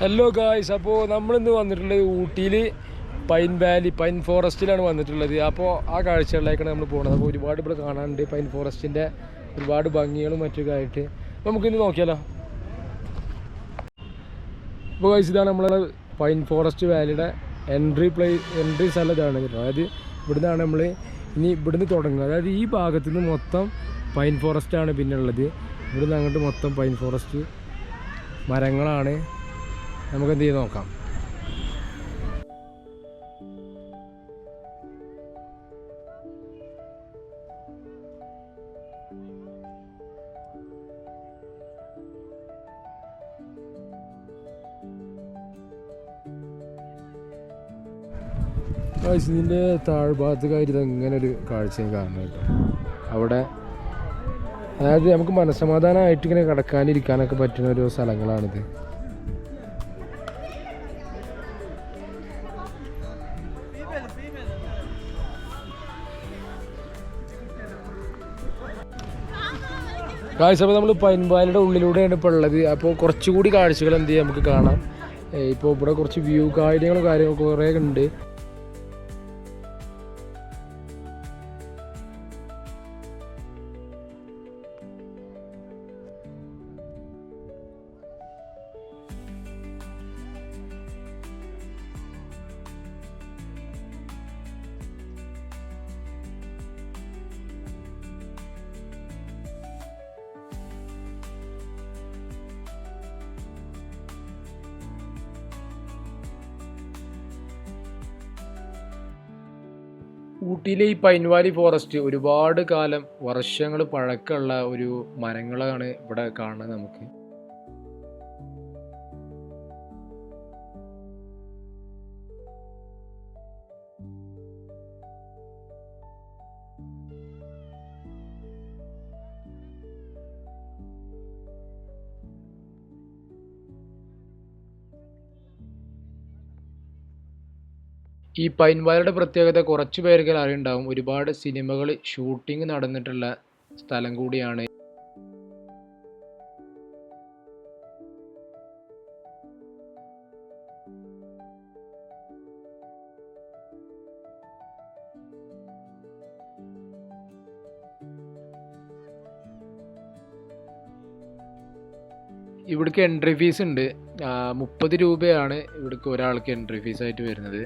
Hello guys, അപ്പോൾ നമ്മളിന്ന് വന്നിട്ടുള്ളത് ഊട്ടിയിൽ പൈൻ ഫോറസ്റ്റിലാണ് വന്നിട്ടുള്ളത്. അപ്പോൾ ആ കാഴ്ചകളിലേക്കാണ് നമ്മൾ പോകുന്നത്. അപ്പോൾ ഒരുപാട് ഇവിടെ കാണാനുണ്ട് പൈൻ ഫോറസ്റ്റിൻ്റെ ഒരുപാട് ഭംഗികളും മറ്റൊക്കെ ആയിട്ട്. നമുക്കിന്ന് നോക്കിയാലോ. അപ്പോൾ ഗായ്സ്, ഇതാണ് നമ്മളെ പൈൻ ഫോറസ്റ്റ് വാലിയുടെ എൻട്രി സ്ഥലം ഇതാണ്. അതായത് ഇവിടുന്നാണ് നമ്മൾ ഇവിടുന്ന് തുടങ്ങുക. അതായത് ഈ ഭാഗത്തു നിന്ന് മൊത്തം പൈൻ ഫോറസ്റ്റാണ് പിന്നെ ഉള്ളത്. ഇവിടുന്ന് അങ്ങോട്ട് മൊത്തം പൈൻ ഫോറസ്റ്റ് മരങ്ങളാണ്. നമുക്ക് എന്ത് ചെയ്ത് നോക്കാം. ഇതിൻ്റെ താഴ്ഭാഗത്ത് കയറി ഇങ്ങനെ ഒരു കാഴ്ചയും കാണണം കേട്ടോ. അവിടെ അതായത് നമുക്ക് മനസ്സമാധാനമായിട്ട് ഇങ്ങനെ കിടക്കാനിരിക്കാനൊക്കെ പറ്റുന്ന ഒരു സ്ഥലങ്ങളാണിത്. കാഴ്ച അപ്പോൾ നമ്മൾ പൈൻവാലിയുടെ ഉള്ളിലൂടെയാണ് ഇപ്പോൾ ഉള്ളത്. അപ്പോൾ കുറച്ചുകൂടി കാഴ്ചകൾ എന്ത് ചെയ്യാം നമുക്ക് കാണാം. ഇപ്പോൾ ഇവിടെ കുറച്ച് വ്യൂ കാര്യങ്ങളും കുറേ ഉണ്ട്. ഊട്ടിയിലെ ഈ പൈൻ വാലി ഫോറസ്റ്റ് ഒരുപാട് കാലം വർഷങ്ങൾ പഴക്കമുള്ള ഒരു മരങ്ങളാണ് ഇവിടെ കാണുന്നത് നമുക്ക്. ഈ പൈൻവാലിയുടെ പ്രത്യേകത കുറച്ച് പേർക്ക് അറിയുണ്ടാവും. ഒരുപാട് സിനിമകൾ ഷൂട്ടിംഗ് നടന്നിട്ടുള്ള സ്ഥലം കൂടിയാണ്. ഇവിടേക്ക് എൻട്രി ഫീസ് ഉണ്ട്. 30 രൂപയാണ് ഇവിടേക്ക് ഒരാൾക്ക് എൻട്രി ഫീസായിട്ട് വരുന്നത്.